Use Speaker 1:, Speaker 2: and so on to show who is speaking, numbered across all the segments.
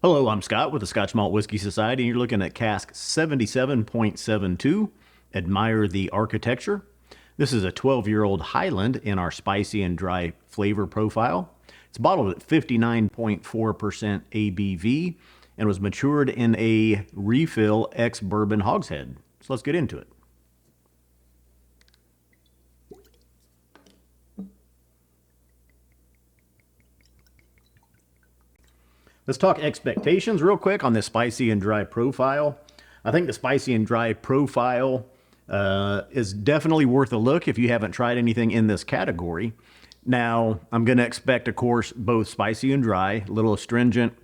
Speaker 1: Hello, I'm Scott with the Scotch Malt Whiskey Society, and you're looking at Cask 77.72. Admire the architecture. This is a 12-year-old Highland in our spicy and dry flavor profile. It's bottled at 59.4% ABV and was matured in a refill ex-bourbon hogshead. So let's get into it. Let's talk expectations real quick on this spicy and dry profile. I think the spicy and dry profile is definitely worth a look if you haven't tried anything in this category. Now, I'm going to expect, of course, both spicy and dry, a little astringent,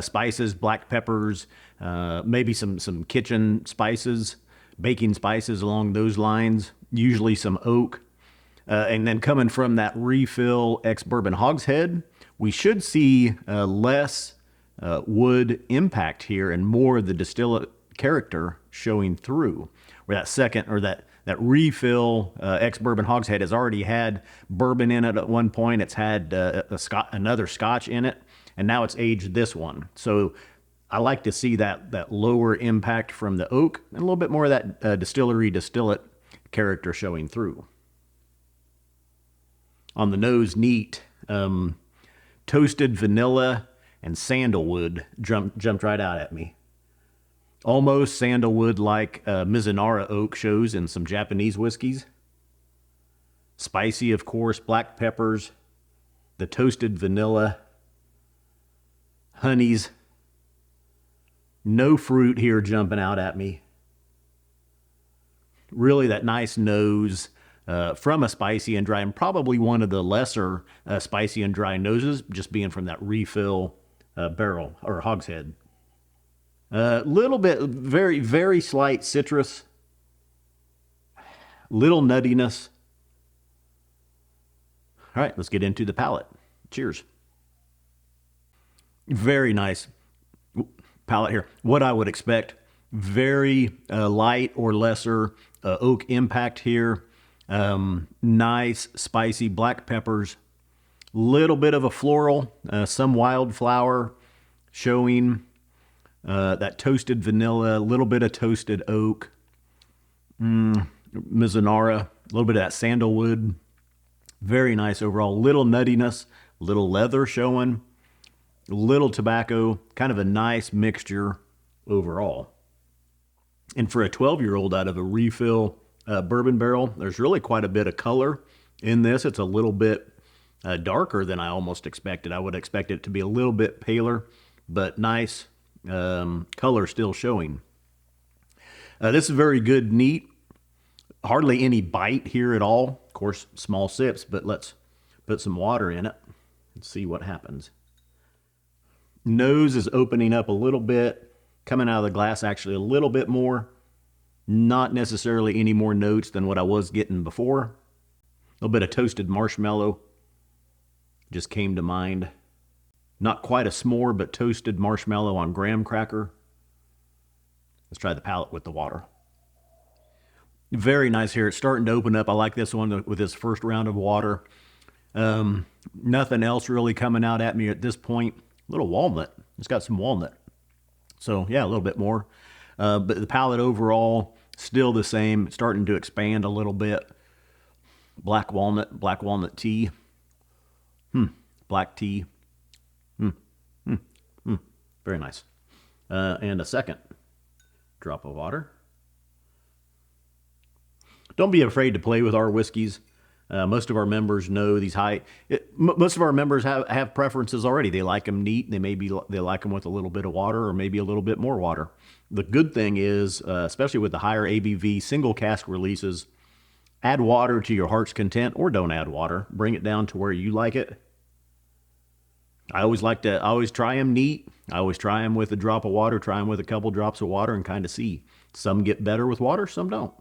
Speaker 1: spices, black peppers, maybe some kitchen spices, baking spices along those lines, usually some oak. And then coming from that refill ex-bourbon hogshead, we should see less wood impact here and more of the distillate character showing through. Where that second, or that refill ex-bourbon hogshead has already had bourbon in it at one point. It's had another Scotch in it, and now it's aged this one. So I like to see that lower impact from the oak and a little bit more of that distillery distillate character showing through. On the nose, neat. Toasted vanilla and sandalwood jumped right out at me. Almost sandalwood like Mizunara oak shows in some Japanese whiskeys. Spicy, of course, black peppers, the toasted vanilla, honeys. No fruit here jumping out at me. Really that nice nose from a spicy and dry, and probably one of the lesser spicy and dry noses, just being from that refill barrel or hogshead. Little bit, very, very slight citrus, little nuttiness. All right, let's get into the palate. Cheers. Very nice palate here. What I would expect, very light or lesser oak impact here. Nice spicy black peppers, little bit of a floral, some wildflower showing, that toasted vanilla, a little bit of toasted oak, Mizunara, a little bit of that sandalwood. Very nice overall. Little nuttiness, little leather showing, little tobacco, kind of a nice mixture overall. And for a 12-year-old out of a refill bourbon barrel, there's really quite a bit of color in this. It's a little bit darker than I almost expected. I would expect it to be a little bit paler, but nice color still showing. This is very good, neat. Hardly any bite here at all. Of course, small sips, but let's put some water in it and see what happens. Nose is opening up a little bit, coming out of the glass actually a little bit more. Not necessarily any more notes than what I was getting before. A little bit of toasted marshmallow just came to mind. Not quite a s'more, but toasted marshmallow on graham cracker. Let's try the palate with the water. Very nice here. It's starting to open up. I like this one with this first round of water. Nothing else really coming out at me at this point. A little walnut. It's got some walnut. So yeah, a little bit more. But the palate overall, still the same, starting to expand a little bit. Black walnut tea. Black tea. Very nice. And a second drop of water. Don't be afraid to play with our whiskeys. Most of our members know these most of our members have preferences already. They like them neat. They like them with a little bit of water or maybe a little bit more water. The good thing is, especially with the higher ABV single cask releases, add water to your heart's content or don't add water. Bring it down to where you like it. I always try them neat. I always try them with a drop of water, try them with a couple drops of water and kind of see. Some get better with water, some don't.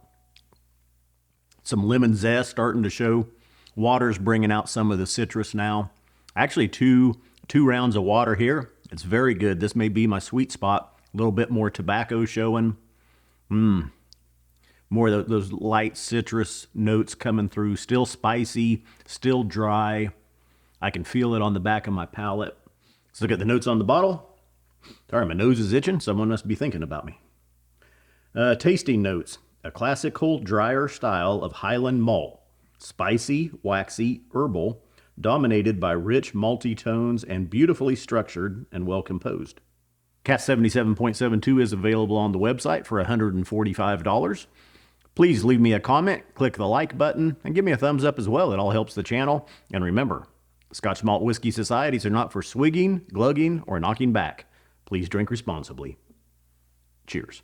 Speaker 1: Some lemon zest starting to show. Water's bringing out some of the citrus now. Actually, two rounds of water here. It's very good. This may be my sweet spot. A little bit more tobacco showing. More of those light citrus notes coming through. Still spicy, still dry. I can feel it on the back of my palate. Let's look at the notes on the bottle. Sorry, my nose is itching. Someone must be thinking about me. Tasting notes. A classical, drier style of Highland malt. Spicy, waxy, herbal, dominated by rich malty tones and beautifully structured and well composed. Cask 77.72 is available on the website for $145. Please leave me a comment, click the like button, and give me a thumbs up as well. It all helps the channel. And remember, Scotch Malt Whiskey Societies are not for swigging, glugging, or knocking back. Please drink responsibly. Cheers.